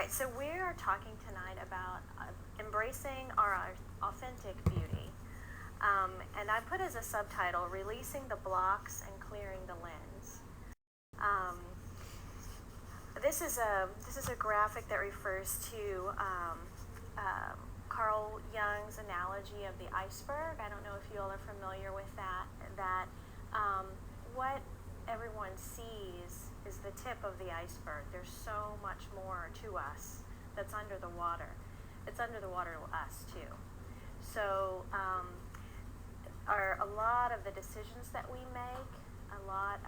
right, so we are talking tonight about embracing our authentic beauty. And I put as a subtitle, Releasing the Blocks and Clearing the Lens. This is a graphic that refers to Carl Jung's analogy of the iceberg. I don't know if you all are familiar with that. What everyone sees is the tip of the iceberg. There's so much more to us that's under the water. It's under the water to us too. So a lot of the decisions that we make, a lot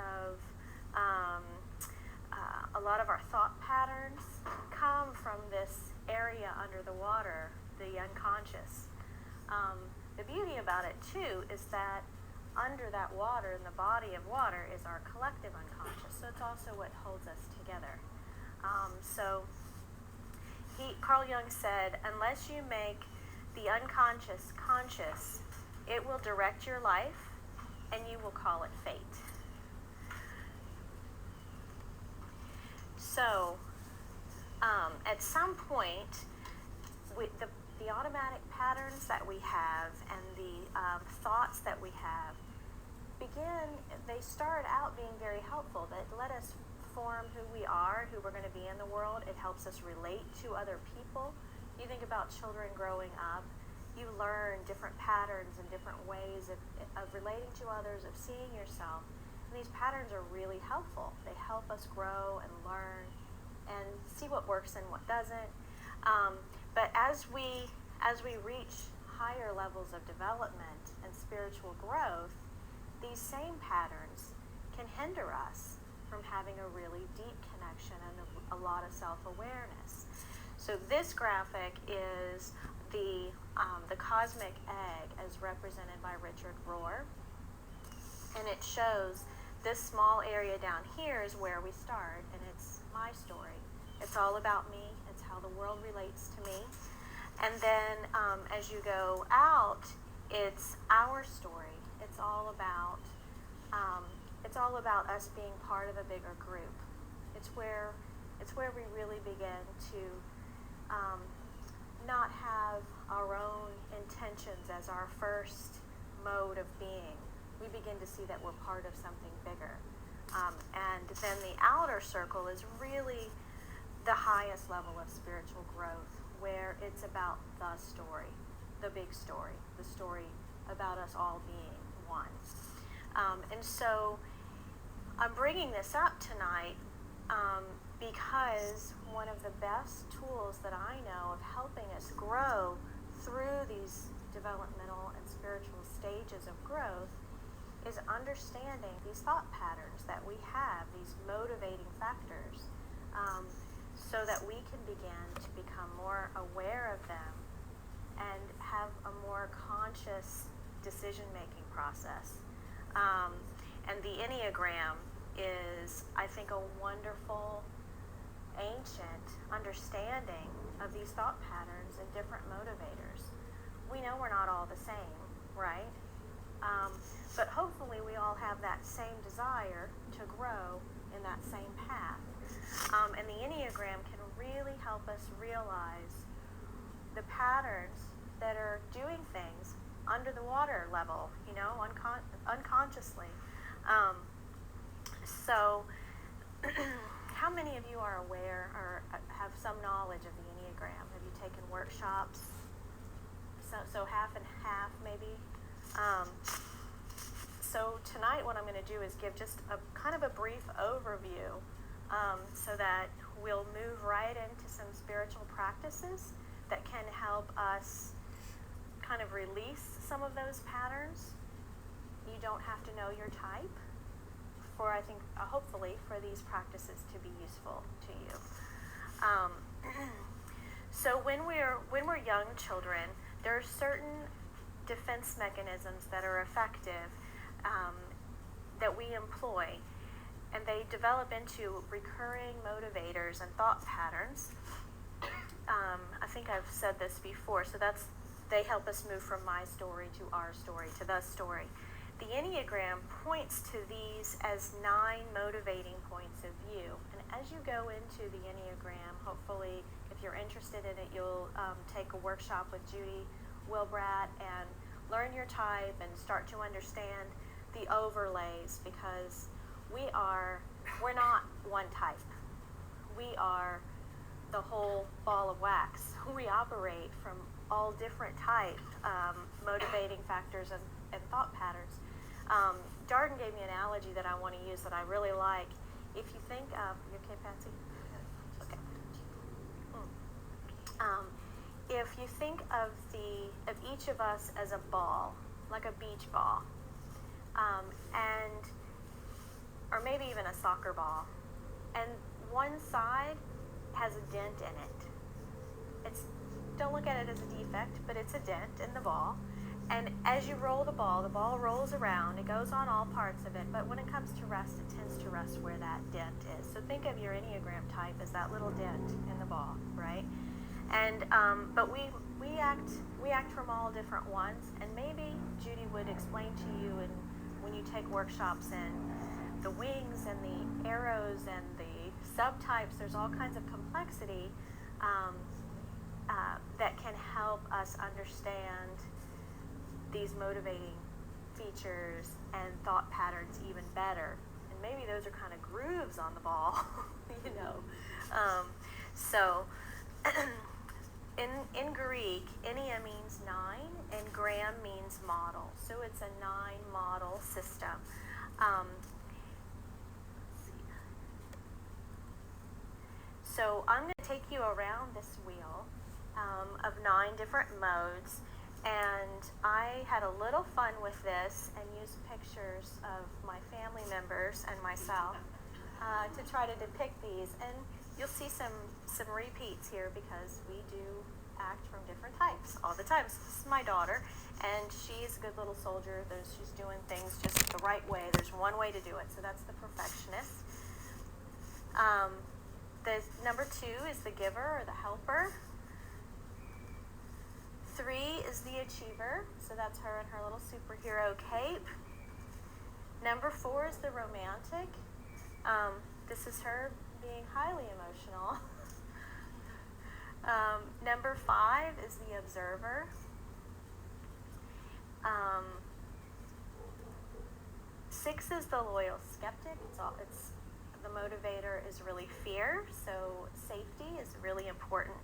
of our thought patterns come from this area under the water, the unconscious. The beauty about it too is that under that water, in the body of water, is our collective unconscious. So it's also what holds us together. Carl Jung said, unless you make the unconscious conscious, it will direct your life, and you will call it fate. So, at some point, the automatic patterns that we have and the thoughts that we have they start out being very helpful. They let us form who we are, who we're going to be in the world. It helps us relate to other people. You think about children growing up, you learn different patterns and different ways of relating to others, of seeing yourself. And these patterns are really helpful. They help us grow and learn and see what works and what doesn't. But as we reach higher levels of development and spiritual growth, these same patterns can hinder us from having a really deep connection and a lot of self-awareness. So this graphic is the cosmic egg as represented by Richard Rohr. And it shows this small area down here is where we start, and it's my story. It's all about me. It's how the world relates to me. And then as you go out, it's our story. It's all about us being part of a bigger group. It's where we really begin to not have our own intentions as our first mode of being. We begin to see that we're part of something bigger. And then the outer circle is really the highest level of spiritual growth, where it's about the story, the big story, the story about us all being one. And so I'm bringing this up tonight because one of the best tools that I know of helping us grow through these developmental and spiritual stages of growth is understanding these thought patterns that we have, these motivating factors, so that we can begin to become more aware of them and have a more conscious decision-making process. And the Enneagram is, I think, a wonderful, ancient understanding of these thought patterns and different motivators. We know we're not all the same, right? But hopefully we all have that same desire to grow in that same path. And the Enneagram can really help us realize the patterns that are doing things under the water level, unconsciously. So how many of you are aware or have some knowledge of the Enneagram? Have you taken workshops? So half and half maybe. So tonight what I'm going to do is give just a kind of a brief overview so that we'll move right into some spiritual practices that can help us kind of release some of those patterns. You don't have to know your type for, I think, hopefully, for these practices to be useful to you. So when we're young children, there are certain defense mechanisms that are effective that we employ, and they develop into recurring motivators and thought patterns. I think I've said this before, so they help us move from my story to our story to the story. The Enneagram points to these as 9 motivating points of view. And as you go into the Enneagram, hopefully get you're interested in it, you'll take a workshop with Judy Wilbrat and learn your type and start to understand the overlays, because we're not one type. We are the whole ball of wax. We operate from all different types, motivating factors and thought patterns. Darden gave me an analogy that I want to use that I really like. If you think of, you okay, Patsy? Okay. If you think of each of us as a ball, like a beach ball, or maybe even a soccer ball, and one side has a dent in it. Don't look at it as a defect, but it's a dent in the ball. And as you roll the ball rolls around. It goes on all parts of it, but when it comes to rest, it tends to rest where that dent is. So think of your Enneagram type as that little dent in the ball, right? And but we act from all different ones, and maybe Judy would explain to you, and when you take workshops in the wings and the arrows and the subtypes, there's all kinds of complexity that can help us understand these motivating features and thought patterns even better. And maybe those are kind of grooves on the ball, you know. So in Greek, Ennea means 9 and gram means model. So it's a 9 model system. So I'm going to take you around this wheel of 9 different modes, and I had a little fun with this and used pictures of my family members and myself to try to depict these. And you'll see some repeats here, because we do act from different types all the time. So this is my daughter, and she's a good little soldier. She's doing things just the right way. There's one way to do it, so that's the perfectionist. The number 2 is the giver or the helper. 3 is the achiever, so that's her in her little superhero cape. Number 4 is the romantic. This is her being highly emotional. Number 5 is the observer. 6 is the loyal skeptic. It's the motivator is really fear, so safety is really important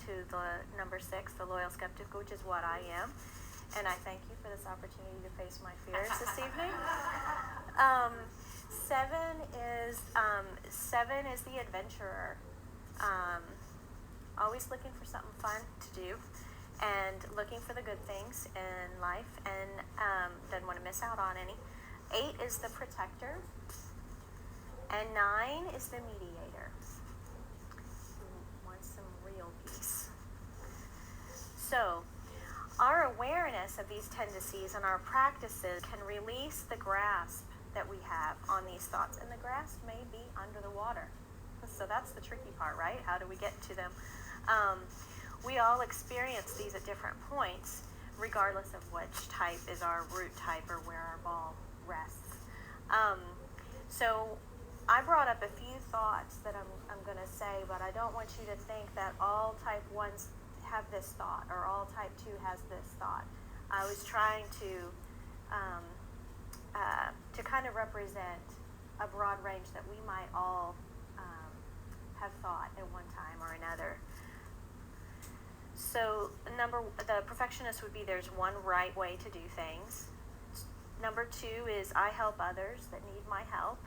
to the number 6, the loyal skeptic, which is what I am. And I thank you for this opportunity to face my fears this evening. 7 is the adventurer. Always looking for something fun to do and looking for the good things in life, and doesn't want to miss out on any. 8 is the protector. And 9 is the mediator. Wants some real peace. So, our awareness of these tendencies and our practices can release the grasp that we have on these thoughts. And the grasp may be under the water. So that's the tricky part, right? How do we get to them? We all experience these at different points, regardless of which type is our root type or where our ball rests. So I brought up a few thoughts that I'm going to say, but I don't want you to think that all type 1s have this thought or all type 2 has this thought. I was trying to kind of represent a broad range that we might all have thought at one time or another. So the perfectionist would be there's one right way to do things. Number 2 is I help others that need my help.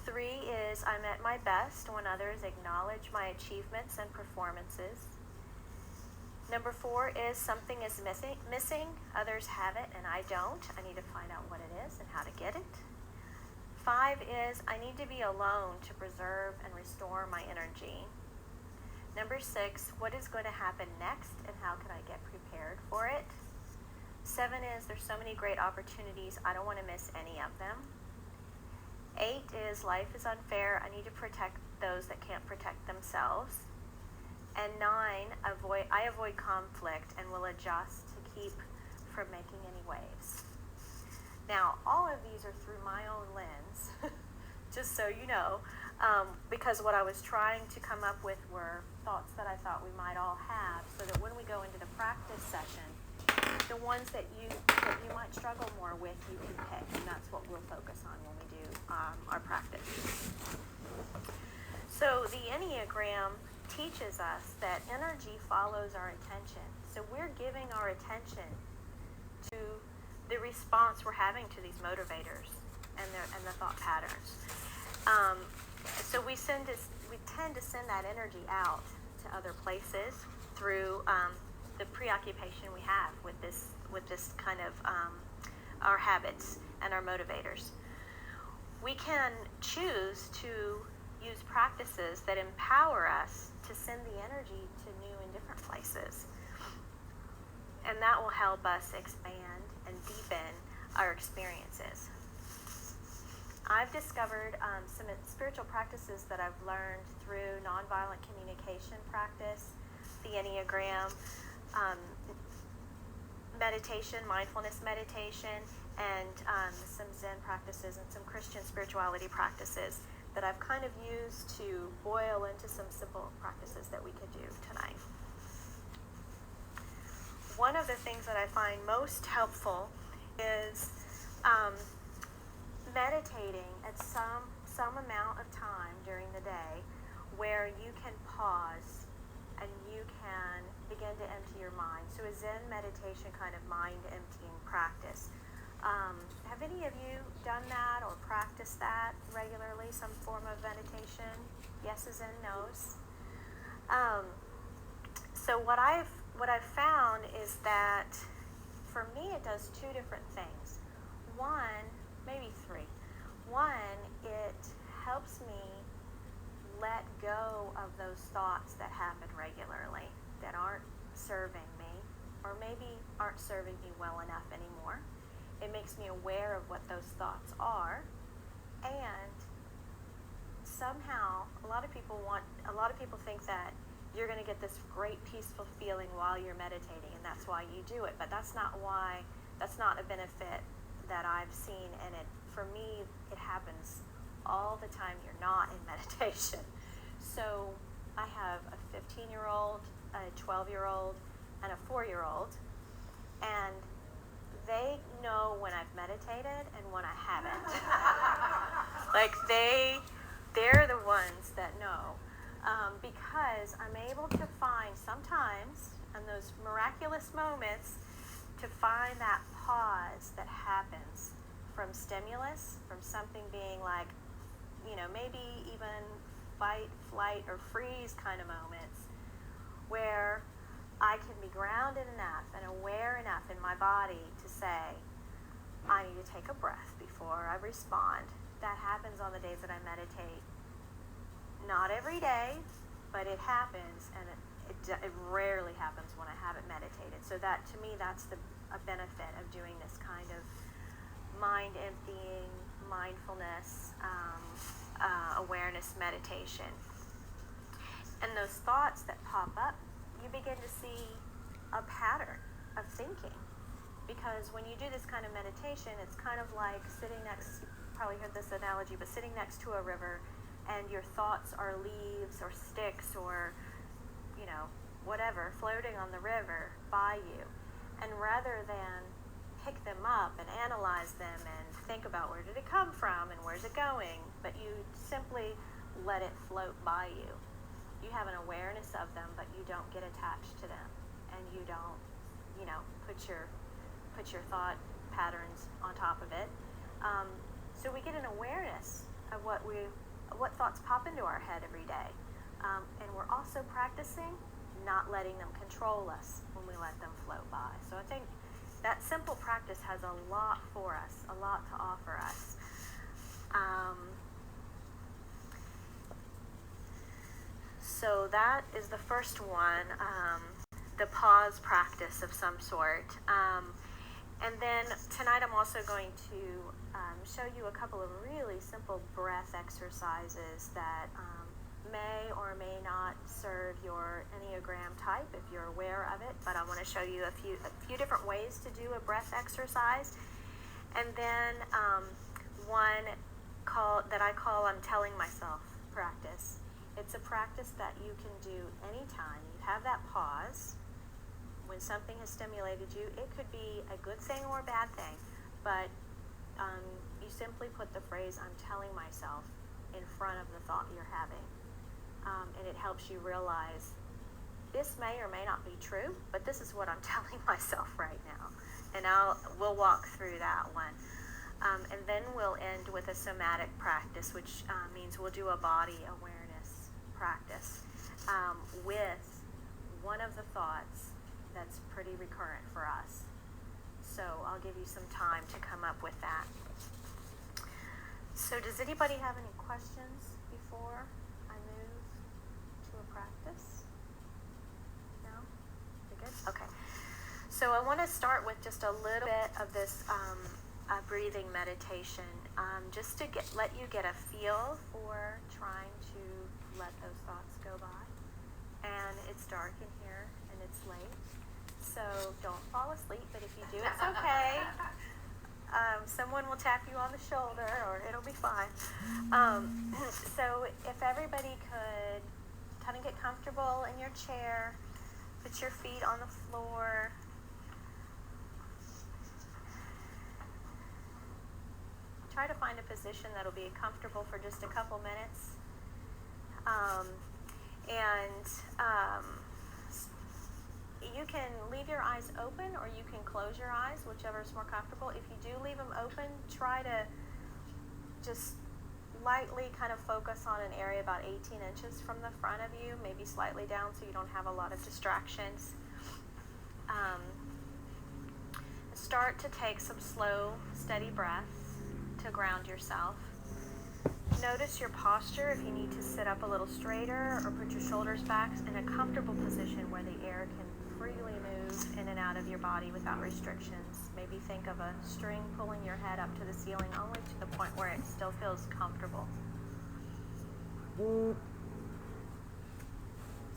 3 is I'm at my best when others acknowledge my achievements and performances. Number 4 is something is missing, others have it and I don't. I need to find out what it is and how to get it. 5 is I need to be alone to preserve and restore my energy. Number 6, what is going to happen next and how can I get prepared for it? 7 is there's so many great opportunities, I don't want to miss any of them. 8 is life is unfair, I need to protect those that can't protect themselves. And 9, I avoid conflict and will adjust to keep from making any waves. Now, all of these are through my own lens, just so you know. because what I was trying to come up with were thoughts that I thought we might all have, so that when we go into the practice session, the ones that you might struggle more with, you can pick, and that's what we'll focus on when we do our practice. So the Enneagram teaches us that energy follows our attention. So we're giving our attention to the response we're having to these motivators and the thought patterns. So we tend to send that energy out to other places through the preoccupation we have with this kind of our habits and our motivators. We can choose to use practices that empower us to send the energy to new and different places. And that will help us expand and deepen our experiences. I've discovered some spiritual practices that I've learned through nonviolent communication practice, the Enneagram, meditation, mindfulness meditation, and some Zen practices and some Christian spirituality practices that I've kind of used to boil into some simple practices that we could do tonight. One of the things that I find most helpful is meditating at some amount of time during the day where you can pause and you can begin to empty your mind. So a Zen meditation kind of mind emptying practice. Have any of you done that or practiced that regularly, some form of meditation? Yeses and nos. So what I've found is that for me it does two different things. One, maybe three. One, it helps me let go of those thoughts that happen regularly that aren't serving me or maybe aren't serving me well enough anymore. It makes me aware of what those thoughts are, and somehow a lot of people think that you're going to get this great peaceful feeling while you're meditating, and that's why you do it. But that's not a benefit that I've seen, and for me it happens all the time you're not in meditation. So I have a 15-year-old, a 12-year-old, and a 4-year-old, and they know when I've meditated and when I haven't. Like they're the ones that know, because I'm able to find sometimes in those miraculous moments to find that pause that happens from stimulus, from something being like, maybe even fight, flight, or freeze kind of moments where I can be grounded enough and aware enough in my body to say, I need to take a breath before I respond. That happens on the days that I meditate. Not every day, but it happens, and it rarely happens when I haven't meditated. So that, to me, that's a benefit of doing this kind of mind emptying, mindfulness, awareness meditation. And those thoughts that pop up, you begin to see a pattern of thinking. Because when you do this kind of meditation, it's kind of like sitting next, you probably heard this analogy, but sitting next to a river, and your thoughts are leaves or sticks or, whatever, floating on the river by you. And rather than pick them up and analyze them and think about where did it come from and where's it going, but you simply let it float by you. You have an awareness of them, but you don't get attached to them, and you don't, put your thought patterns on top of it. So we get an awareness of what thoughts pop into our head every day, and we're also practicing not letting them control us when we let them float by. So I think that simple practice has a lot for us, a lot to offer us. So that is the first one, the pause practice of some sort. And then tonight I'm also going to show you a couple of really simple breath exercises that may or may not serve your Enneagram type if you're aware of it, but I want to show you a few different ways to do a breath exercise. And then one that I call I'm telling myself practice. It's a practice that you can do anytime. You have that pause when something has stimulated you. It could be a good thing or a bad thing, but you simply put the phrase, I'm telling myself, in front of the thought you're having. And it helps you realize this may or may not be true, but this is what I'm telling myself right now. And we'll walk through that one. And then we'll end with a somatic practice, which means we'll do a body awareness practice with one of the thoughts that's pretty recurrent for us. So I'll give you some time to come up with that. So does anybody have any questions before I move to a practice? No? You're good? Okay. So I want to start with just a little bit of this breathing meditation, just to let you get a feel for trying to let those thoughts go by. And it's dark in here and it's late, so don't fall asleep, but if you do, it's okay. Someone will tap you on the shoulder or it'll be fine. So if everybody could kind of get comfortable in your chair, put your feet on the floor. Try to find a position that'll be comfortable for just a couple minutes. You can leave your eyes open or you can close your eyes, whichever is more comfortable. If you do leave them open, try to just lightly kind of focus on an area about 18 inches from the front of you, maybe slightly down so you don't have a lot of distractions. Start to take some slow, steady breaths to ground yourself. Notice your posture, if you need to sit up a little straighter or put your shoulders back in a comfortable position where the air can freely move in and out of your body without restrictions. Maybe think of a string pulling your head up to the ceiling only to the point where it still feels comfortable.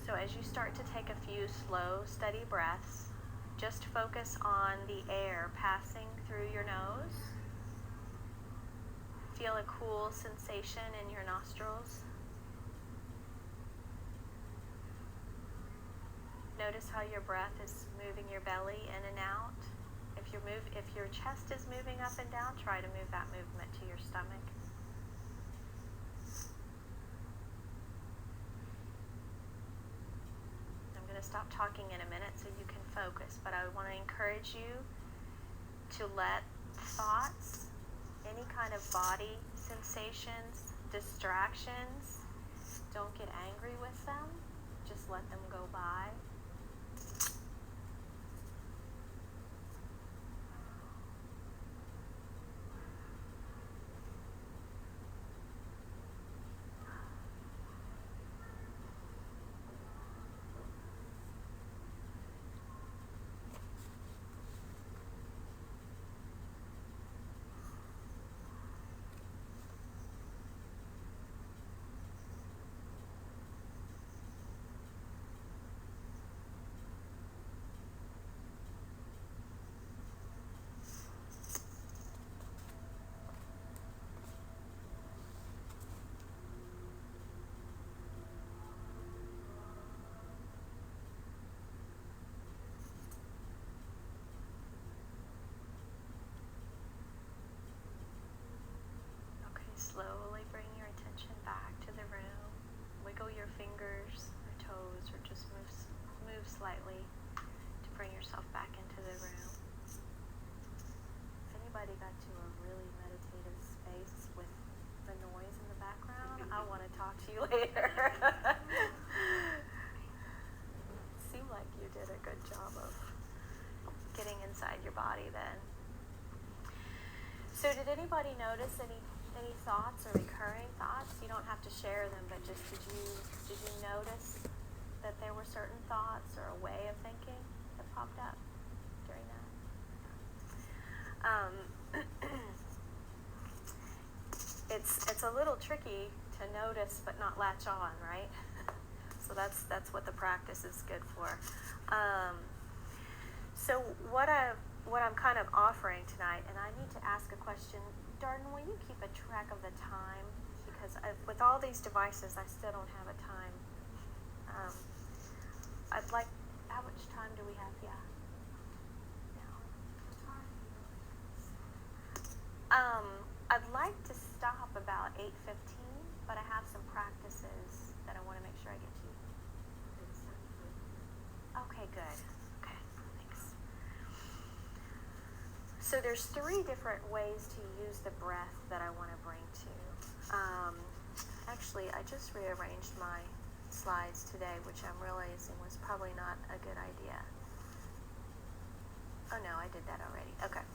So as you start to take a few slow, steady breaths, just focus on the air passing through your nose. Feel a cool sensation in your nostrils. Notice how your breath is moving your belly in and out. If your chest is moving up and down, try to move that movement to your stomach. I'm going to stop talking in a minute so you can focus, but I want to encourage you to let thoughts, any kind of body sensations, distractions, don't get angry with them. Just let them go by. Slowly bring your attention back to the room. Wiggle your fingers or toes or just move slightly to bring yourself back into the room. If anybody got to a really meditative space with the noise in the background, I want to talk to you later. Seemed like you did a good job of getting inside your body then. So did anybody notice any thoughts or recurring thoughts? You don't have to share them, but just did you notice that there were certain thoughts or a way of thinking that popped up during that? It's a little tricky to notice but not latch on, right? So that's what the practice is good for. So what I'm kind of offering tonight, and I need to ask a question. Darden, will you keep a track of the time? Because because with all these devices, I still don't have a time. I'd like, how much time do we have? Yeah. I'd like to stop about 8:15, but I have some practices that I want to make sure I get to. Okay, good. Okay, thanks. So there's 3 different ways to use the breath that I want to bring to. Actually, I just rearranged my slides today, which I'm realizing was probably not a good idea. Oh no, I did that already. Okay.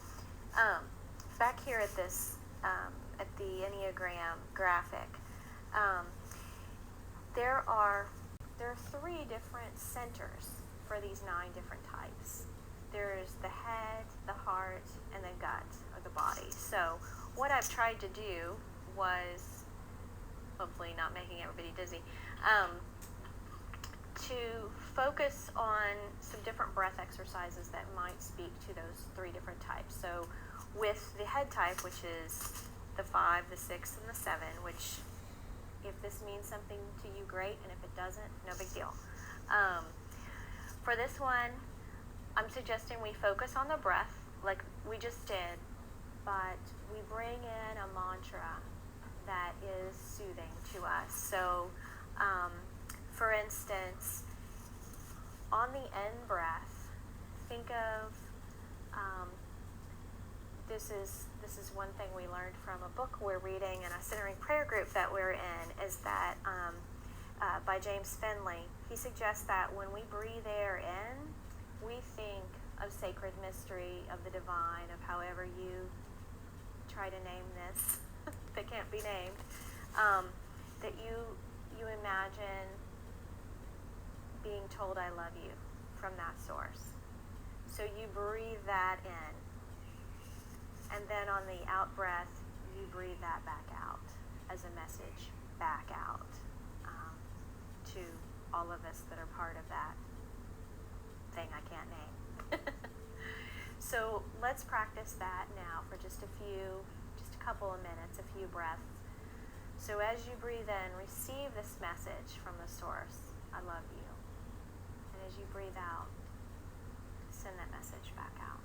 Back here at this, at the Enneagram graphic, there are 3 different centers for these 9 different types. There's the head, the heart, and the gut, or the body. So what I've tried to do was, hopefully not making everybody dizzy, to focus on some different breath exercises that might speak to those 3 different types. So with the head type, which is the 5, the 6, and the 7, which if this means something to you, great, and if it doesn't, no big deal. For this one, I'm suggesting we focus on the breath, like we just did, but we bring in a mantra that is soothing to us. So, for instance, on the end breath, think of, this is one thing we learned from a book we're reading in a centering prayer group that we're in, is that by James Finley, he suggests that when we breathe air in, we think of sacred mystery, of the divine, of however you try to name this that can't be named, that you imagine being told I love you from that source. So you breathe that in, and then on the out breath, you breathe that back out as a message back out to all of us that are part of that thing I can't name. So let's practice that now for just a couple of minutes, a few breaths. So as you breathe in, receive this message from the source, I love you. And as you breathe out, send that message back out.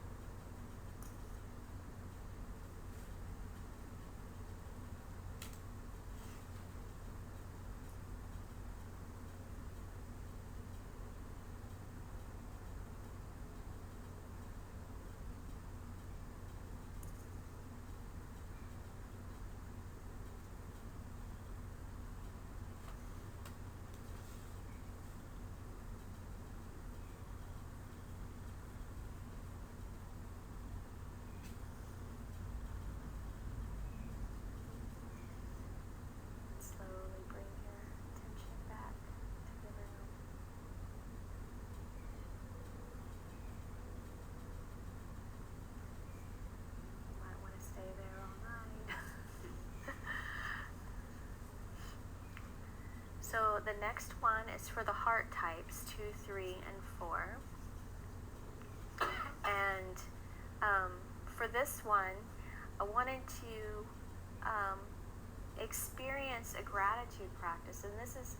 Slowly bring your attention back to the room. You might want to stay there all night. So the next one is for the heart types 2, 3, and 4. And for this one, I wanted to experience a gratitude practice, and this is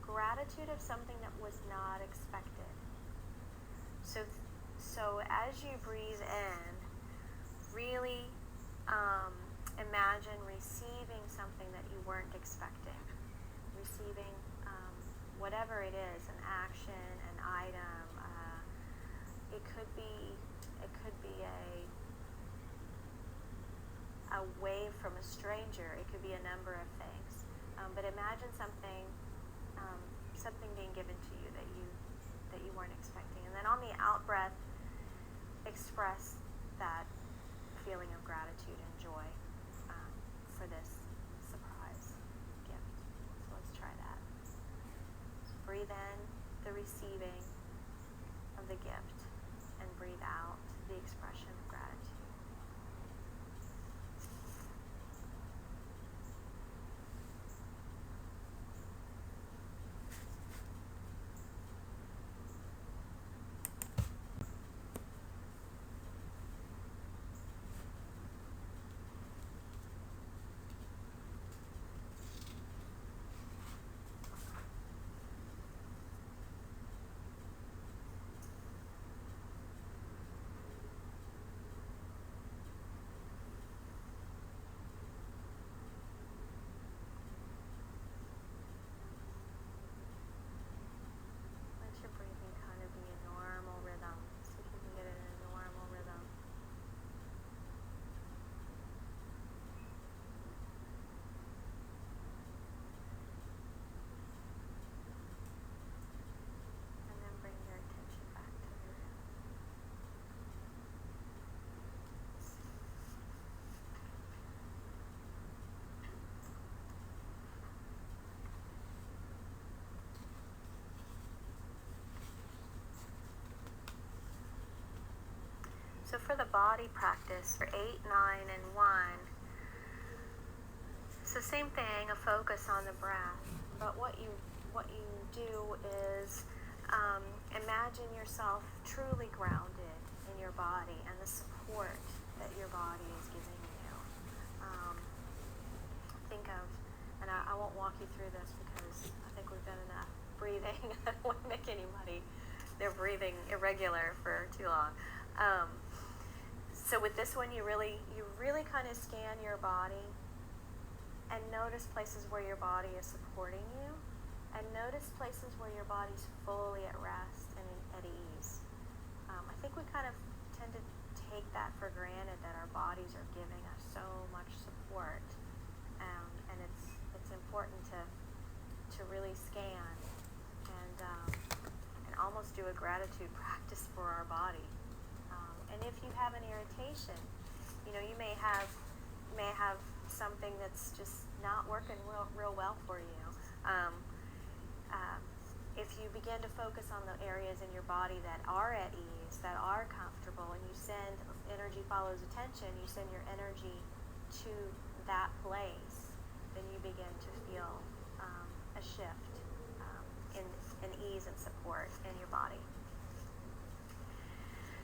gratitude of something that was not expected. So as you breathe in, really imagine receiving something that you weren't expecting. Receiving whatever it is, an action, an item. It could be a wave from a stranger. It could be a number of things. But imagine something being given to you that you weren't expecting. And then on the out breath, express that feeling of gratitude and joy for this surprise gift. So let's try that. So breathe in the receiving of the gift and breathe out the expression of gratitude. So for the body practice, for 8, 9, and 1, it's the same thing, a focus on the breath. But what you do is imagine yourself truly grounded in your body and the support that your body is giving you. Think of, and I won't walk you through this because I think we've done enough breathing. I don't want to make anybody, they're breathing irregular for too long. So with this one, you really kind of scan your body and notice places where your body is supporting you, and notice places where your body's fully at rest and at ease. I think we kind of tend to take that for granted, that our bodies are giving us so much support, and it's important to really scan and almost do a gratitude practice for our body. And if you have an irritation, you may have something that's just not working real well for you. If you begin to focus on the areas in your body that are at ease, that are comfortable, and you send energy follows attention, you send your energy to that place, then you begin to feel a shift in ease and support in your body.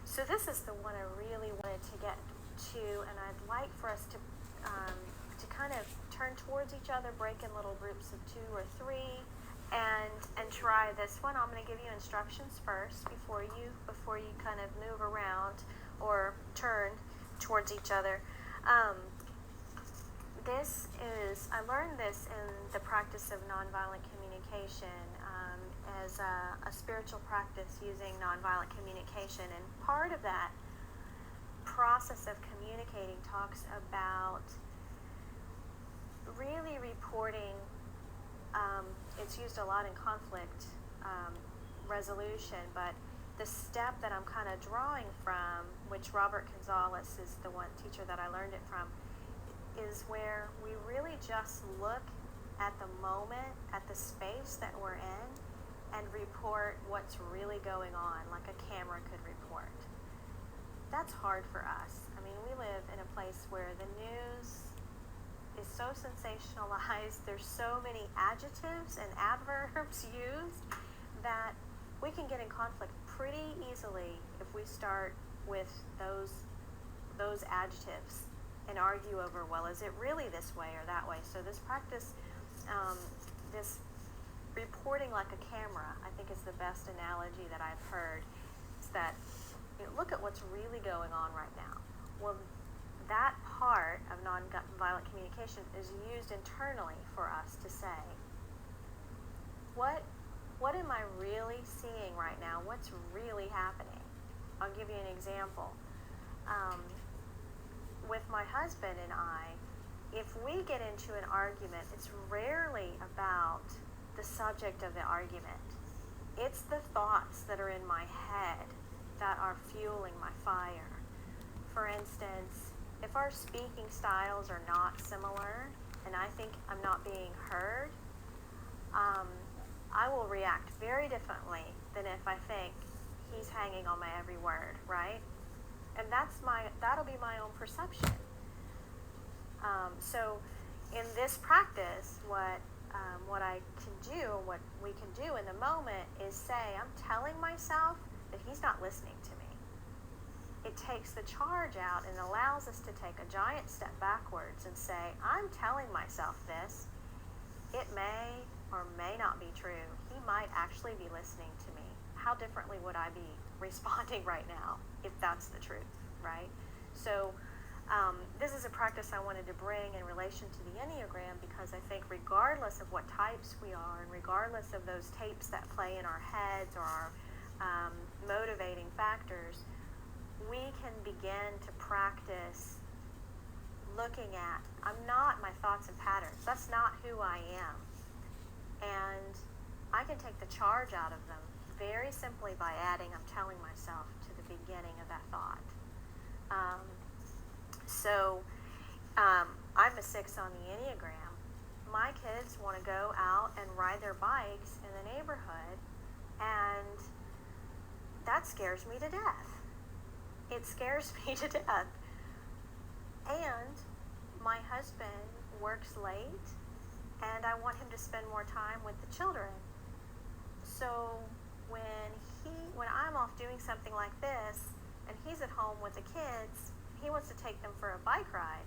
So this is the one I really wanted to get to, and I'd like for us to kind of turn towards each other, break in little groups of 2 or 3, and try this one. I'm going to give you instructions first before you kind of move around or turn towards each other. I learned this in the practice of nonviolent communication as a spiritual practice using nonviolent communication. And part of that process of communicating talks about really reporting. It's used a lot in conflict resolution, but the step that I'm kind of drawing from, which Robert Gonzalez is the one teacher that I learned it from, is where we really just look at the moment, at the space that we're in, and report what's really going on, like a camera could report. That's hard for us. I mean, we live in a place where the news is so sensationalized, there's so many adjectives and adverbs used that we can get in conflict pretty easily if we start with those adjectives and argue over, well, is it really this way or that way? So this practice, this reporting like a camera, I think is the best analogy that I've heard. Is that, look at what's really going on right now. Well, that part of nonviolent communication is used internally for us to say, what am I really seeing right now? What's really happening? I'll give you an example. With my husband and I, if we get into an argument, it's rarely about the subject of the argument. It's the thoughts that are in my head that are fueling my fire. For instance, if our speaking styles are not similar, and I think I'm not being heard, I will react very differently than if I think he's hanging on my every word, right? And that'll be my own perception. So in this practice, what I can do, what we can do in the moment is say, I'm telling myself that he's not listening to me. It takes the charge out and allows us to take a giant step backwards and say, I'm telling myself this. It may or may not be true. He might actually be listening to me. How differently would I be responding right now if that's the truth, right? So this is a practice I wanted to bring in relation to the Enneagram, because I think regardless of what types we are, and regardless of those tapes that play in our heads or our motivating factors, we can begin to practice looking at, I'm not my thoughts and patterns. That's not who I am. And I can take the charge out of them very simply by adding, I'm telling myself, to the beginning of that thought. I'm a 6 on the Enneagram. My kids want to go out and ride their bikes in the neighborhood, and that scares me to death. It scares me to death. And my husband works late, and I want him to spend more time with the children. So when I'm off doing something like this, and he's at home with the kids, he wants to take them for a bike ride.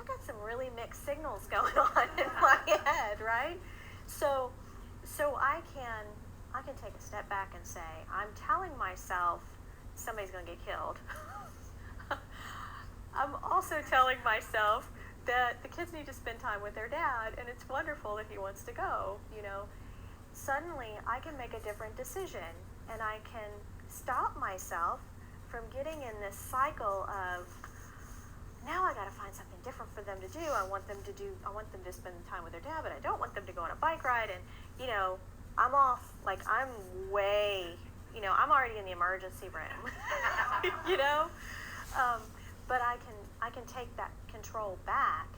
I got some really mixed signals going on in my head, right? So I can take a step back and say, I'm telling myself somebody's going to get killed. I'm also telling myself that the kids need to spend time with their dad, and it's wonderful that he wants to go, Suddenly, I can make a different decision, and I can stop myself from getting in this cycle of, now I got to find something different for them to do. I want them to spend time with their dad, but I don't want them to go on a bike ride. And, I'm off, I'm way, I'm already in the emergency room, but I can take that control back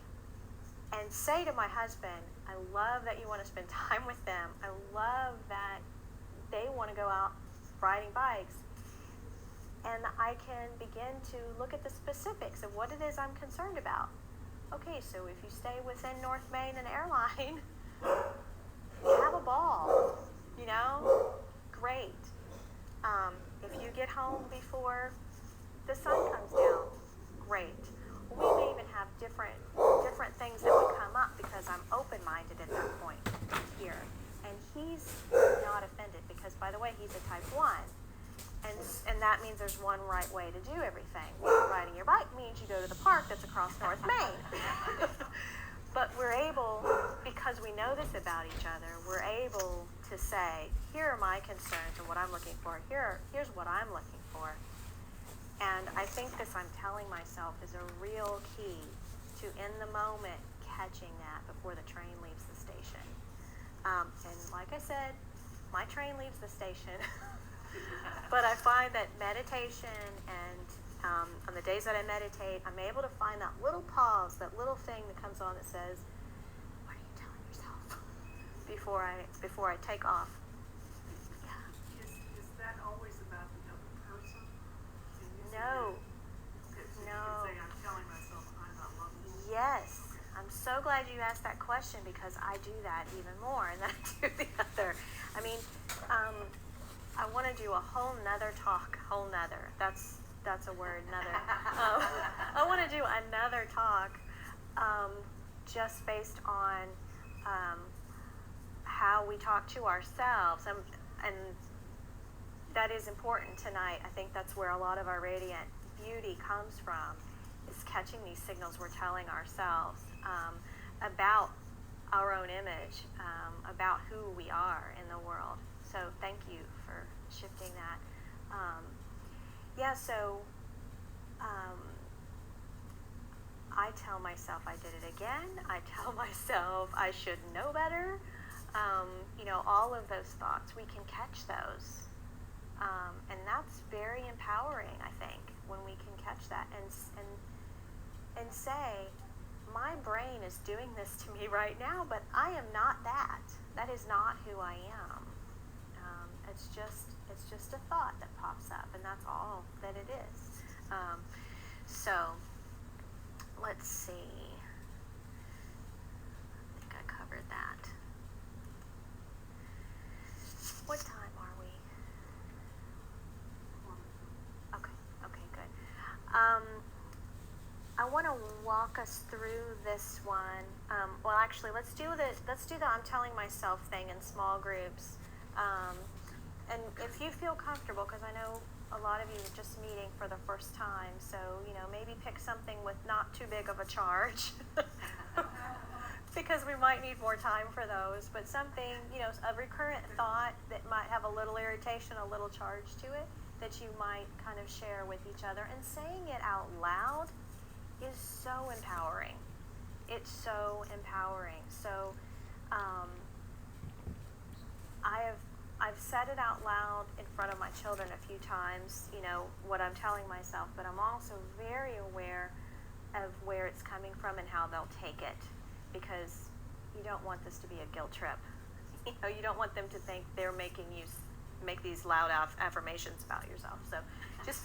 and say to my husband, I love that you want to spend time with them. I love that they want to go out riding bikes. And I can begin to look at the specifics of what it is I'm concerned about. Okay, so if you stay within North Main and Airline, have a ball, great. If you get home before the sun comes down, great. We may even have different things that would come up because I'm open-minded at that point here. And he's not offended because, by the way, he's a type 1. And that means there's one right way to do everything. Riding your bike means you go to the park that's across North Main. But we're able, because we know this about each other, we're able to say, here are my concerns and what I'm looking for. Here's what I'm looking for. And I think this I'm telling myself is a real key to, in the moment, catching that before the train leaves the station. And like I said, my train leaves the station. But I find that meditation and on the days that I meditate, I'm able to find that little pause, that little thing that comes on that says, what are you telling yourself before I take off? Yeah. Is that always about the other person? No. Okay, so No. you can say, I'm telling myself I'm not lovable. Yes. I'm so glad you asked that question because I do that even more than I do the other. I mean, I want to do a whole nother talk, that's a word, nother. I want to do another talk just based on how we talk to ourselves. And that is important tonight. I think that's where a lot of our radiant beauty comes from, is catching these signals we're telling ourselves about our own image, about who we are in the world. So thank you for shifting that. I tell myself I did it again. I tell myself I should know better. All of those thoughts, we can catch those. And that's very empowering, I think, when we can catch that and say, my brain is doing this to me right now, but I am not that. That is not who I am. It's just a thought that pops up, and that's all that it is. So let's see. I think I covered that. What time are we? Okay, good. I want to walk us through this one. Well, actually, let's do the I'm telling myself thing in small groups. And if you feel comfortable, because I know a lot of you are just meeting for the first time, so, maybe pick something with not too big of a charge, because we might need more time for those, but something, a recurrent thought that might have a little irritation, a little charge to it, that you might kind of share with each other. And saying it out loud is so empowering. It's so empowering. So, I've said it out loud in front of my children a few times, what I'm telling myself, but I'm also very aware of where it's coming from and how they'll take it, because you don't want this to be a guilt trip. You don't want them to think they're making you make these loud affirmations about yourself. So just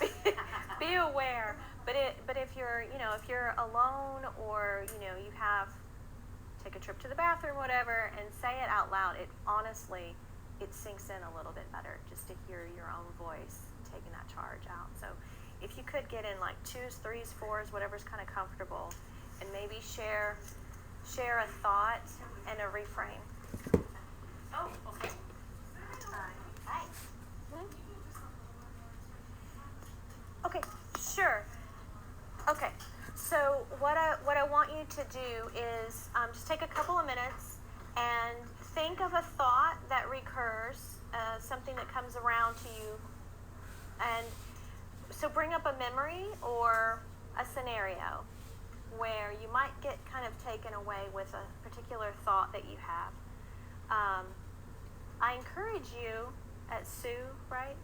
be aware. But if you're, if you're alone, or, you take a trip to the bathroom, whatever, and say it out loud, it honestly, it sinks in a little bit better just to hear your own voice taking that charge out. So if you could get in like 2s, 3s, 4s, whatever's kind of comfortable, and maybe share a thought and a reframe. Oh, okay. Hi. Okay, sure. Okay, so what I want you to do is just take a couple of minutes and think of a thought that recurs, something that comes around to you, and so bring up a memory or a scenario where you might get kind of taken away with a particular thought that you have. I encourage you, at Sue, right?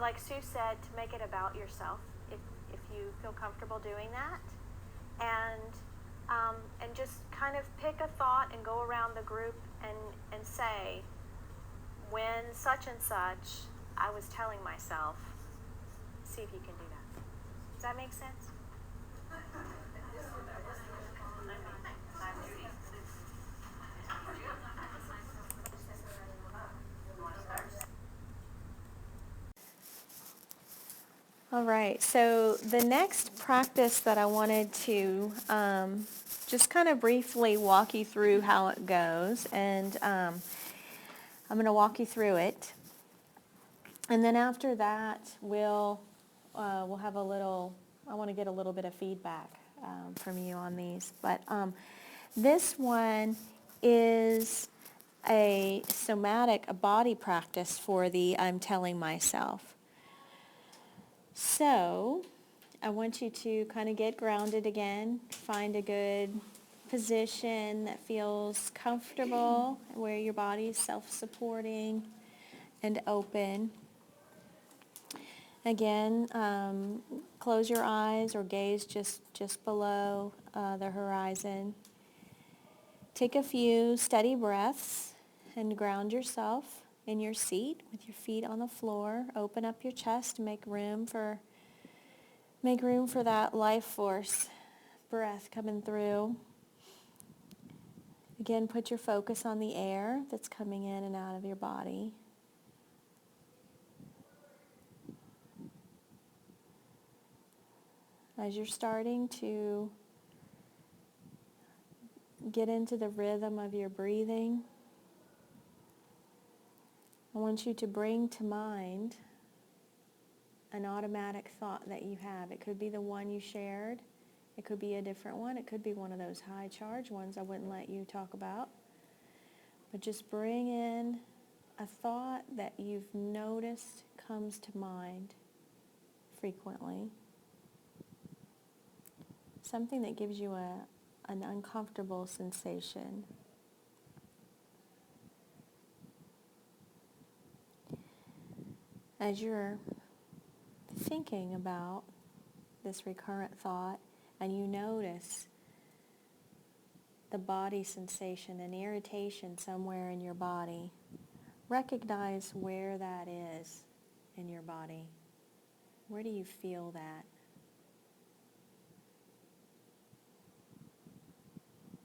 Like Sue said, to make it about yourself, if you feel comfortable doing that, and just kind of pick a thought and go around the group and say, when such and such, I was telling myself. See if you can do that. Does that make sense? All right, so the next practice that I wanted to just kind of briefly walk you through how it goes, and I'm going to walk you through it, and then after that we'll have a little, I want to get a little bit of feedback from you on these, but this one is a body practice for the I'm telling myself. So I want you to kind of get grounded again, find a good position that feels comfortable, where your body is self-supporting and open. Again, close your eyes or gaze just below the horizon. Take a few steady breaths and ground yourself in your seat with your feet on the floor. Open up your chest to make room for that life force breath coming through. Again, put your focus on the air that's coming in and out of your body. As you're starting to get into the rhythm of your breathing, I want you to bring to mind an automatic thought that you have. It could be the one you shared. It could be a different one. It could be one of those high charge ones I wouldn't let you talk about. But just bring in a thought that you've noticed comes to mind frequently. Something that gives you an uncomfortable sensation. As you're thinking about this recurrent thought, and you notice the body sensation and irritation somewhere in your body, recognize where that is in your body. Where do you feel that?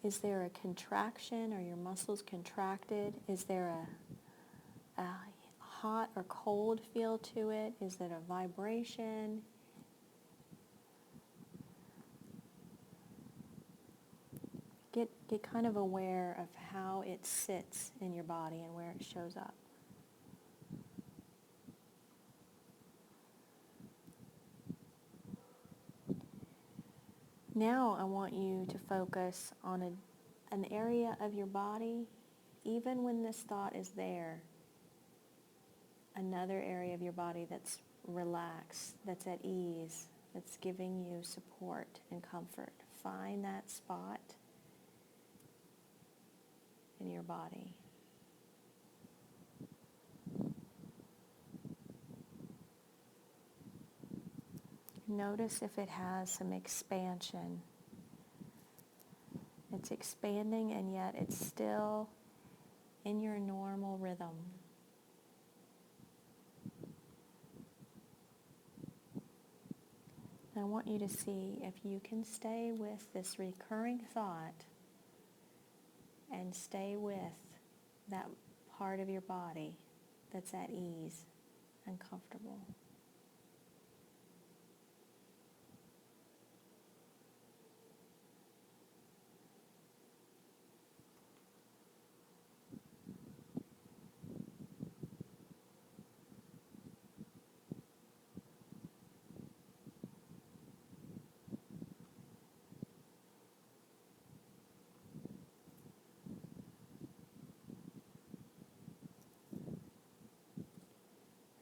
Is there a contraction? Are your muscles contracted? Is there a hot or cold feel to it? Is it a vibration? Get kind of aware of how it sits in your body and where it shows up. Now I want you to focus on an area of your body, even when this thought is there, another area of your body that's relaxed, that's at ease, that's giving you support and comfort. Find that spot in your body. Notice if it has some expansion. It's expanding, and yet it's still in your normal rhythm. want you to see if you can stay with this recurring thought and stay with that part of your body that's at ease and comfortable.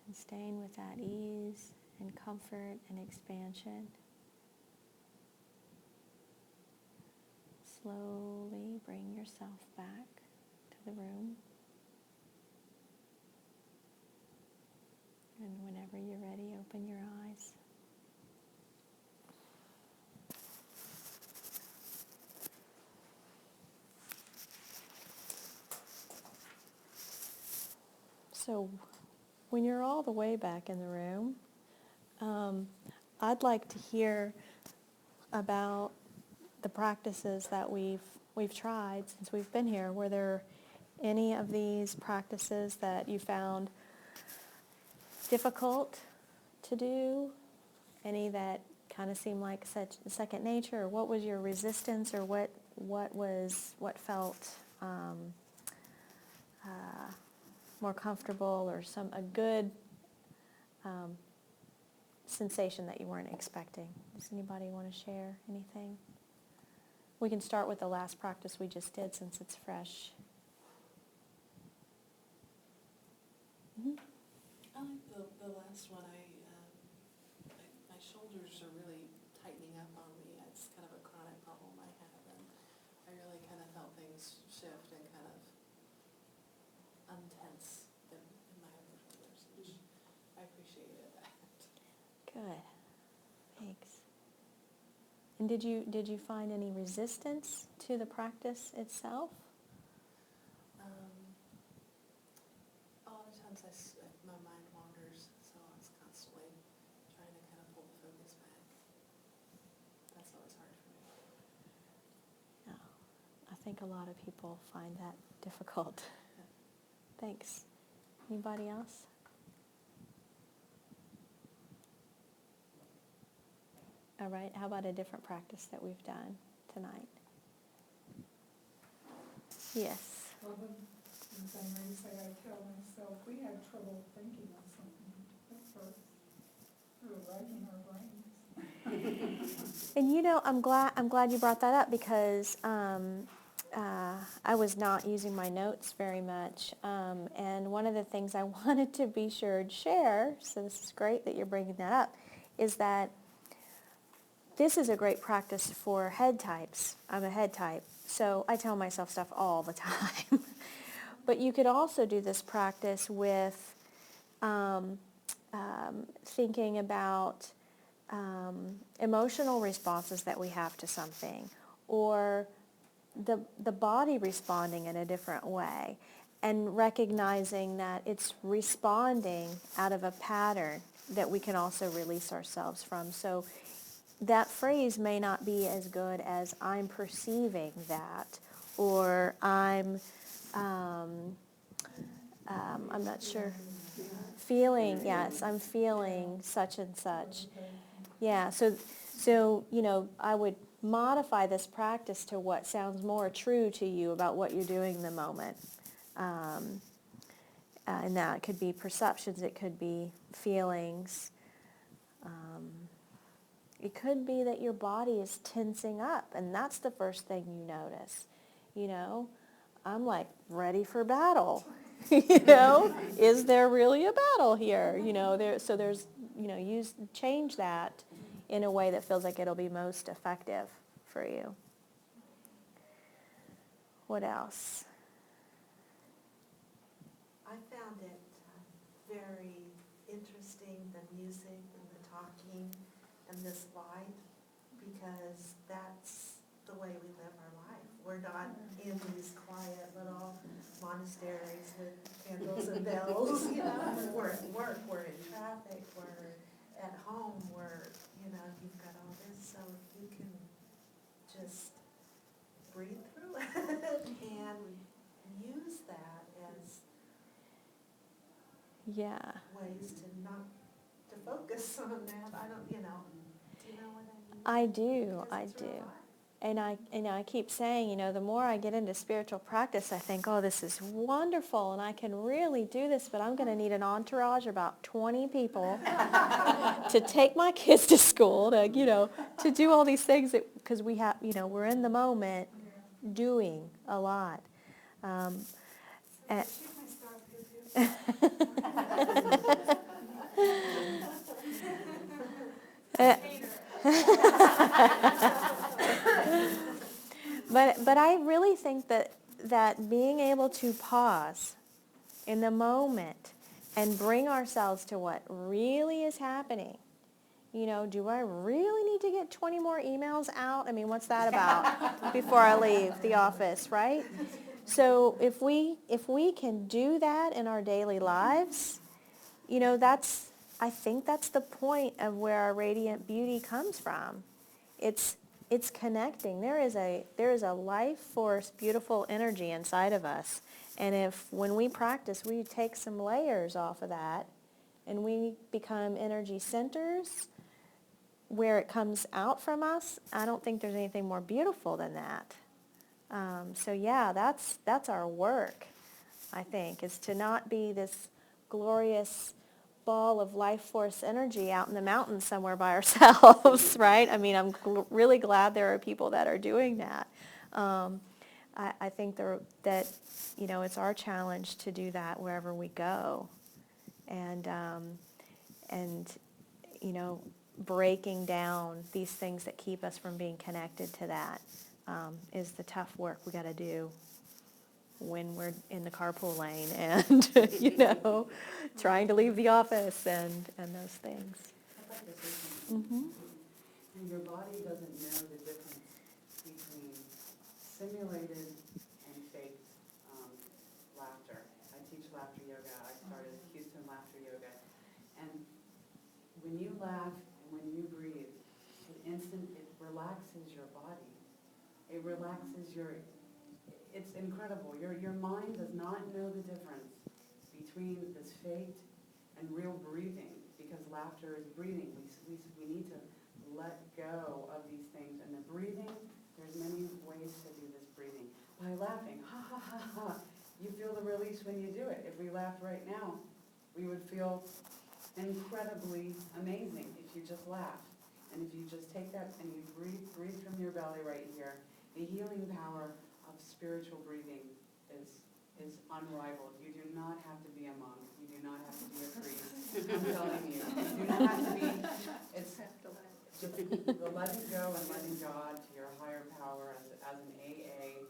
And staying with that ease and comfort and expansion. Slowly bring yourself back to the room. And whenever you're ready, open your eyes. So when you're all the way back in the room, I'd like to hear about the practices that we've tried since we've been here. Were there any of these practices that you found difficult to do? Any that kind of seemed like such second nature? Or what was your resistance, or what felt more comfortable, or a good sensation that you weren't expecting? Does anybody want to share anything? We can start with the last practice we just did since it's fresh. Mm-hmm. I like the last one. My shoulders are really tightening up on me. It's kind of a chronic problem I have, and I really kind of felt things shift and kind of untense in my upper shoulders, which I appreciated that. Good. Thanks. And did you find any resistance to the practice itself? A lot of times my mind wanders, so I was constantly trying to kind of pull the focus back. That's always hard for me. No. I think a lot of people find that difficult. Thanks. Anybody else? All right, how about a different practice that we've done tonight? Yes. Well, the same reason I tell myself, we have trouble thinking of something at first. We're racking our brains. And I'm glad you brought that up, because I was not using my notes very much, and one of the things I wanted to be sure to share, so this is great that you're bringing that up, is that this is a great practice for head types. I'm a head type, so I tell myself stuff all the time. But you could also do this practice with thinking about emotional responses that we have to something, or the body responding in a different way, and recognizing that it's responding out of a pattern that we can also release ourselves from. So that phrase may not be as good as I'm perceiving that, or I'm not sure, feeling, yes, I'm feeling such and such. Yeah, so I would modify this practice to what sounds more true to you about what you're doing in the moment. And that could be perceptions, it could be feelings. It could be that your body is tensing up, and that's the first thing you notice. I'm like ready for battle. Is there really a battle here? Change that in a way that feels like it'll be most effective for you. What else? I found it very interesting, the music and the talking and this light, because that's the way we live our life. We're not in these quiet little monasteries with candles and bells. We're at work, we're in traffic, we're at home, we're you've got all this, so you can just breathe through it and use that as Yeah. ways to not, to focus on that. I don't, do you know what I mean? I do, Because I it's real do. life. And I keep saying, the more I get into spiritual practice, I think, oh, this is wonderful, and I can really do this, but I'm going to need an entourage, about 20 people, to take my kids to school, to do all these things, because we have, we're in the moment doing a lot. And, She can start But I really think that being able to pause in the moment and bring ourselves to what really is happening. Do I really need to get 20 more emails out? I mean, what's that about before I leave the office, right? So if we can do that in our daily lives, I think that's the point of where our radiant beauty comes from. It's connecting. There is a life force, beautiful energy inside of us. And when we practice, we take some layers off of that and we become energy centers where it comes out from us, I don't think there's anything more beautiful than that. So yeah, that's our work, I think, is to not be this glorious ball of life force energy out in the mountains somewhere by ourselves, right? I mean, I'm really glad there are people that are doing that. I think that it's our challenge to do that wherever we go, and breaking down these things that keep us from being connected to that is the tough work we got to do when we're in the carpool lane and trying to leave the office and those things. I'd like to say something. Mm-hmm. And your body doesn't know the difference between simulated and faked laughter. I teach laughter yoga. I started Houston Laughter Yoga. And when you laugh and when you breathe, it relaxes your body. It relaxes it's incredible. Your mind does not know the difference between this faked and real breathing, because laughter is breathing. We need to let go of these things. And the breathing, there's many ways to do this breathing. By laughing, ha ha ha ha, you feel the release when you do it. If we laughed right now, we would feel incredibly amazing if you just laughed. And if you just take that and you breathe from your belly right here, the healing power of spiritual breathing is unrivaled. You do not have to be a monk. You do not have to be a priest. I'm telling you. You do not have to be. It's just the letting go and letting God to your higher power as an AA,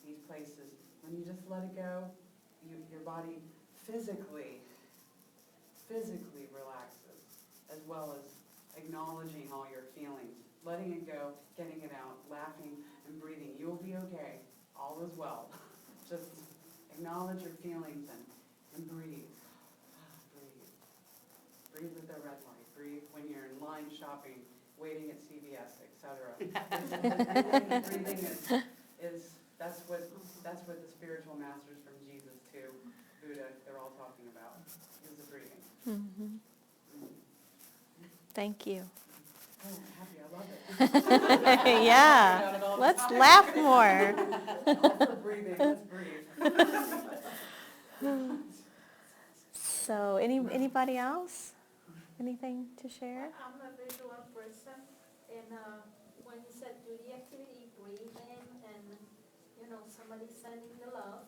these places. When you just let it go, your body physically relaxes, as well as acknowledging all your feelings, letting it go, getting it out, laughing and breathing. You will be okay. All is well. Just acknowledge your feelings and breathe. Breathe. Breathe with the red light. Breathe when you're in line shopping, waiting at CVS, etc. Breathing is that's what the spiritual masters from Jesus to Buddha, they're all talking about, is the breathing. Mm-hmm. Thank you. Oh, I'm happy. I love it. Yeah. Let's laugh more. Also breathing. Let's breathe. So, anybody else? Anything to share? I'm a visual person, and when you said do the activity, breathe in, and somebody sending the love,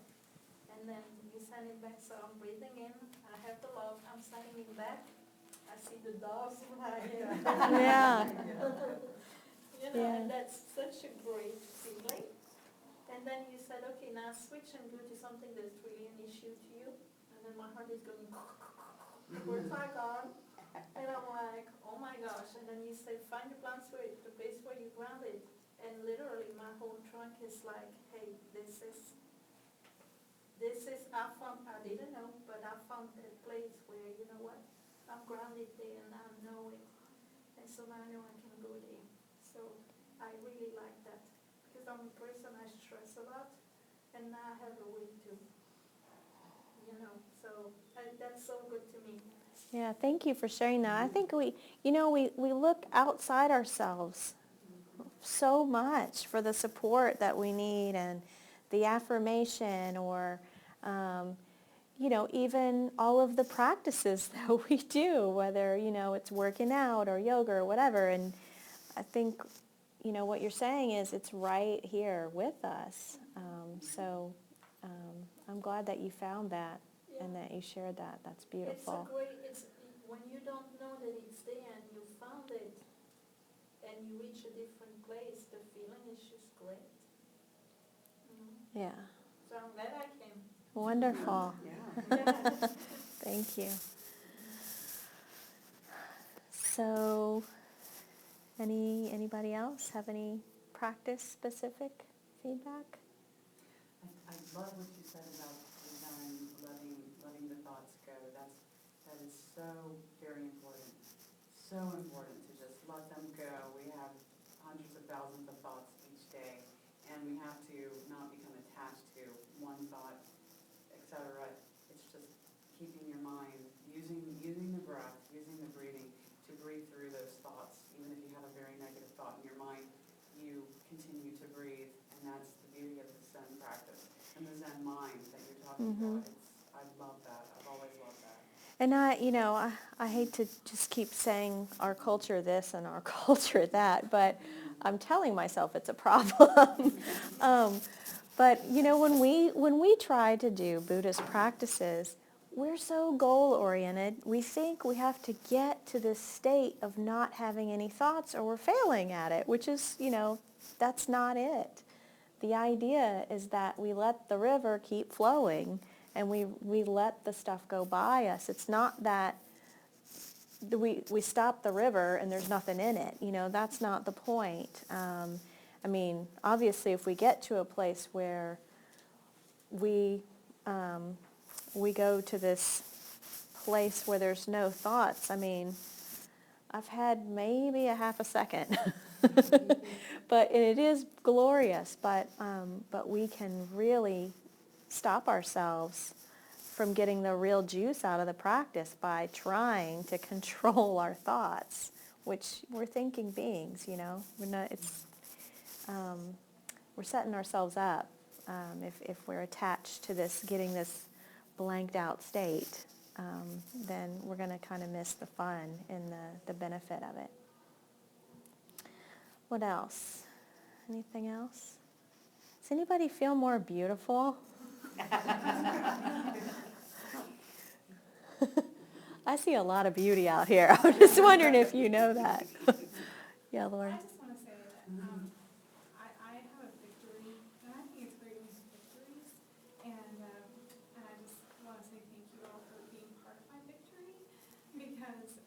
and then you send it back. So I'm breathing in, I have the love, I'm sending it back. I see the dogs flying. Yeah. And that's such a great feeling. And then you said, okay, now switch and go to something that's really an issue to you. And then my heart is going, where's my God? And I'm like, oh my gosh. And then you say, find the place where you grounded. And literally my whole trunk is like, hey, this is, I didn't know, but I found a place where, you know what, I'm grounded there and I know it. and so now I know I can go there. So I really like that, because I'm a person I stress a lot, and now I have a way to, so that's so good to me. Yeah, thank you for sharing that. I think we look outside ourselves so much for the support that we need and the affirmation, or even all of the practices that we do, whether it's working out or yoga or whatever. And I think what you're saying is it's right here with us. So I'm glad that you found that and that you shared that. That's beautiful. It's when you don't know that it's there and you found it and you reach a different place, the feeling is just great. Yeah. So I'm glad I came. Wonderful. Yeah. Thank you. So, anybody else have any practice-specific feedback? I love what you said about letting the thoughts go. That is so very important. So important to just let them go. We have hundreds of thousands of thoughts each day, and we have to not become attached to one thought, etc. It's just keeping your mind, using the breath, using the breathing to breathe through those thoughts. Even if you have a very negative thought in your mind, you continue to breathe, and that's the beauty of the Zen practice. And the Zen mind that you're talking about, I love that. I've always loved that. And I hate to just keep saying our culture this and our culture that, but I'm telling myself it's a problem. But when we try to do Buddhist practices, we're so goal-oriented. We think we have to get to this state of not having any thoughts or we're failing at it, which is, that's not it. The idea is that we let the river keep flowing and we let the stuff go by us. It's not that we stop the river and there's nothing in it. That's not the point. Obviously, if we get to a place where we go to this place where there's no thoughts, I've had maybe a half a second. But it is glorious, but we can really stop ourselves from getting the real juice out of the practice by trying to control our thoughts, which we're thinking beings, We're not, we're setting ourselves up if we're attached to getting this blanked out state, then we're going to kind of miss the fun and the benefit of it. What else? Anything else? Does anybody feel more beautiful? I see a lot of beauty out here. I'm just wondering if you know that. Yeah, Laura. I just want to say that I have a victory, and I think it's great when we have victories, and I just want to say thank you all for being part of my victory, because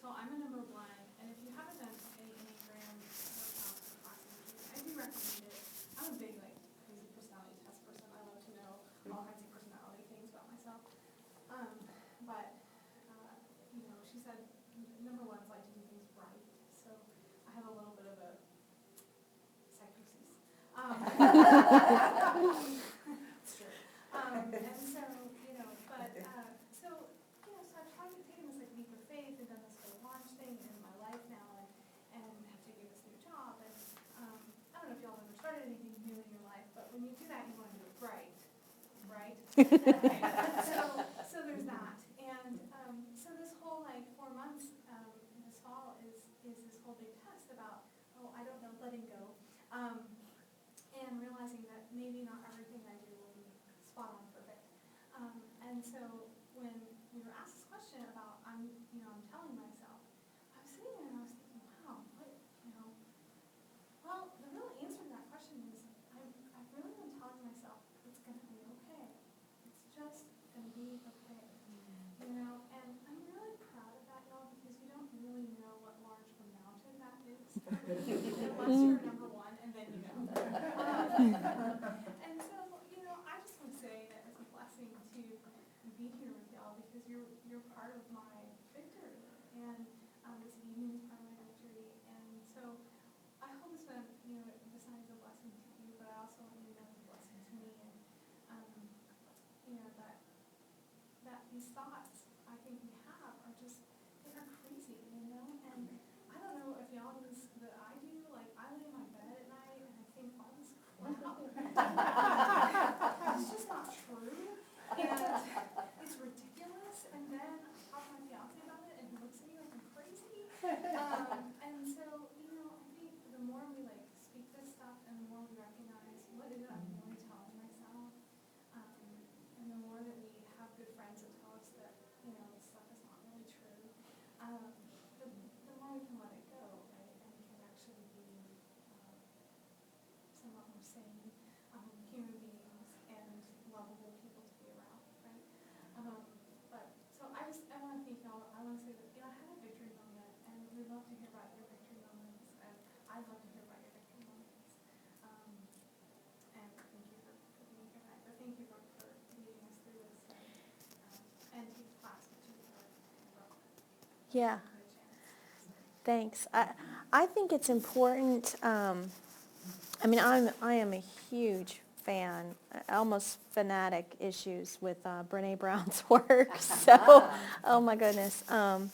so I'm a number 1, and if you haven't done any Enneagram workshops or classes, I do recommend it. I'm a big crazy personality test person. I love to know all kinds of personality things about myself. But she said number 1 is like to do things right. So I have a little bit of a psychosis. It's true. And so so I've taken this leap of faith and done this whole launch thing in my life now, and have to do this new job. And I don't know if y'all ever started anything new in your life, but when you do that, you want to do it right. Okay. So there's that. And so this whole 4 months this fall is this whole big test about, I don't know, letting go. And realizing that maybe not everything I do will be spot on perfect. And so when we were asked this question about, I'm telling myself, I was sitting there and I was thinking, wow, well, the real answer to that question is I really am telling myself it's going to be okay. It's just going to be okay. And I'm really proud of that, y'all, because you don't really know what large of a mountain that is unless you're number 1, and then you know. And so, I just want to say that it's a blessing to be here with y'all, because you're part of my victory. And this meaning is part of my victory. And so I hope this one, the sign is a blessing to you, but I also want you to know it's a blessing to me. And, that these thoughts I think we have are just, they are crazy, And I don't know if y'all do this, but I do. Like, I lay in my bed at night and I think all this crap. It's just not true. And it's ridiculous. And then I talk to my fiance about it and he looks at me like I'm crazy. And so, I think the more we speak this stuff and the more we recognize what is it I'm really telling myself, and the more that we have good friends that tell us that, this stuff is not really true, the more we can let it go, right? And we can actually be somewhat more sane human beings and lovable people to be around, right? So I want to thank y'all. I want to say that, I had a victory moment, and we'd love to hear about your victory moments, and I'd love to hear about your victory moments. And thank you for being here tonight, but thank you for leading us through this, and to the class, which is Yeah. Thanks. I think it's important. I am a huge fan, almost fanatic issues with Brene Brown's work. So, oh my goodness. I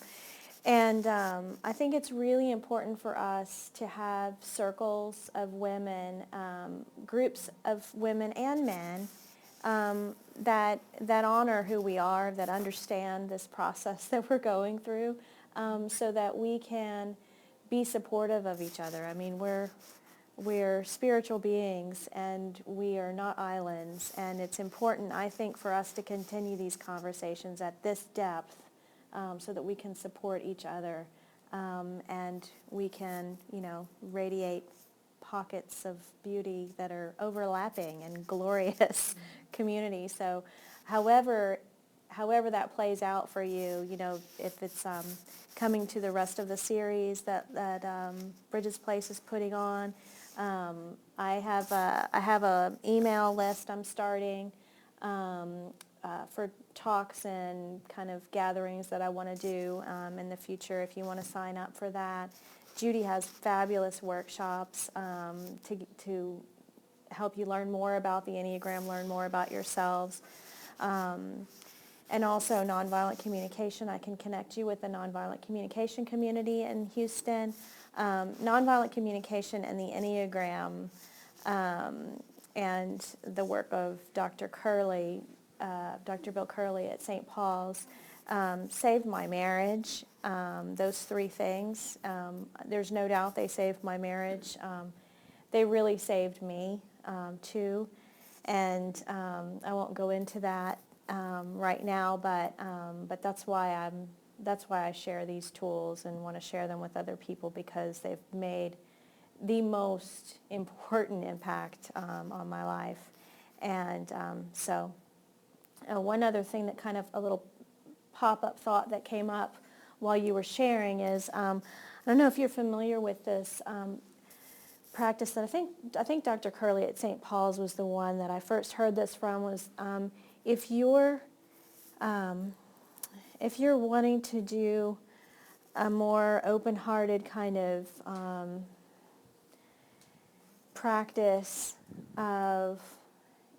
think it's really important for us to have circles of women, groups of women and men that honor who we are, that understand this process that we're going through, so that we can be supportive of each other. I mean, we're spiritual beings and we are not islands, and it's important, I think, for us to continue these conversations at this depth, so that we can support each other, and we can, radiate pockets of beauty that are overlapping and glorious community. So however that plays out for you, if it's coming to the rest of the series that Bridges Place is putting on, I have a email list I'm starting for talks and kind of gatherings that I want to do in the future, if you want to sign up for that. Judy has fabulous workshops to help you learn more about the Enneagram, learn more about yourselves. And also nonviolent communication. I can connect you with the nonviolent communication community in Houston. Nonviolent communication and the Enneagram, and the work of Dr. Bill Curley at St. Paul's, saved my marriage. Those three things, there's no doubt they saved my marriage. They really saved me too, and I won't go into that right now, but that's why I share these tools and want to share them with other people, because they've made the most important impact on my life. And so one other thing that kind of a little pop-up thought that came up while you were sharing is, I don't know if you're familiar with this practice that I think Dr. Curley at St. Paul's was the one that I first heard this from, was if you're wanting to do a more open-hearted kind of practice of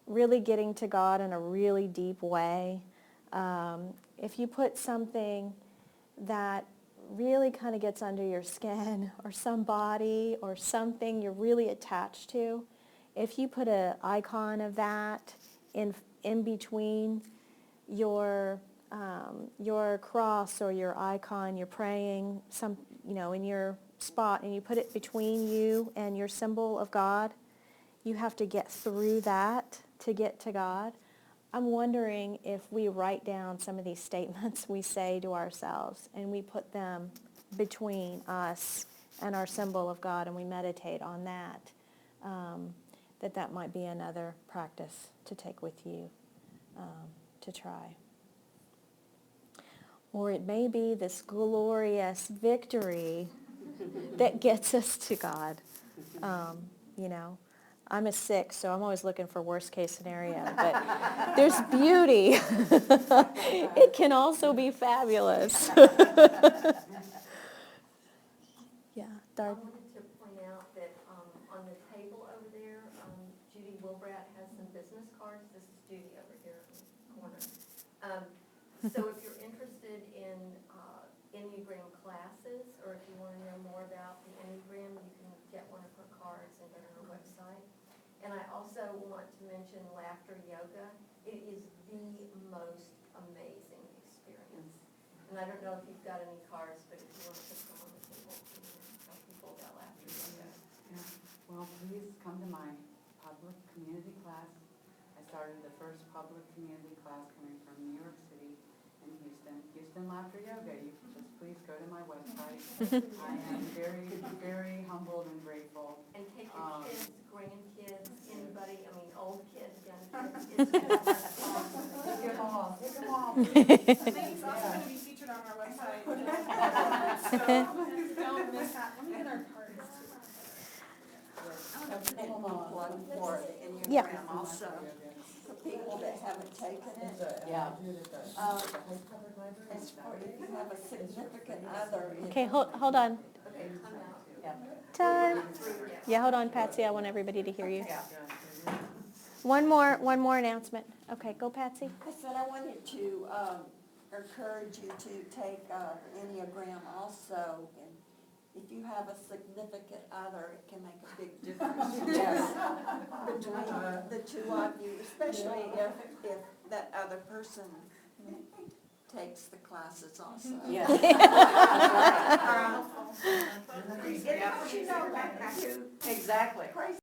really getting to God in a really deep way, if you put something that really kind of gets under your skin, or somebody or something you're really attached to, if you put an icon of that in between your cross or your icon, you're praying in your spot, and you put it between you and your symbol of God, you have to get through that to get to God. I'm wondering if we write down some of these statements we say to ourselves and we put them between us and our symbol of God, and we meditate on that, that might be another practice to take with you, to try. Or it may be this glorious victory that gets us to God. I'm a 6, so I'm always looking for worst case scenario, but there's beauty. It can also be fabulous. start. I wanted to point out that on the table over there, Judy Wilbrat has some business cards. This is Judy over here in the corner. So if you're interested in Enneagram classes, or if you want to know more about the Enneagram, you can get one of her cards and go to her website. And I also want to mention laughter yoga. It is the most amazing experience. And I don't know if you've got any cards, but if you want to put them on the table, you can tell people about laughter yoga. Yeah. Well, please come to my public community class. I started the first public community class coming from New York City and Houston Laughter Yoga. You can just please go to my website. I am very, very humbled and grateful. And take your kids, grandkids, anybody, I mean, old kids, young kids. Take them all. Take them all. I think it's also gonna be featured on our website. So, don't miss that. Let me get our cards too. Plug for the Yeah. Enneagram also, for people that haven't taken it. Yeah. It's for if you have a significant other. Okay, hold on. Okay, time out. Time. Yeah, hold on, Patsy. I want everybody to hear you. Yeah. One more announcement. Okay, go, Patsy. I said I wanted to encourage you to take Enneagram also. And if you have a significant other, it can make a big difference. Yes. Between the two of you, especially if that other person takes the classes also. Yeah. You know, back to Exactly. crazy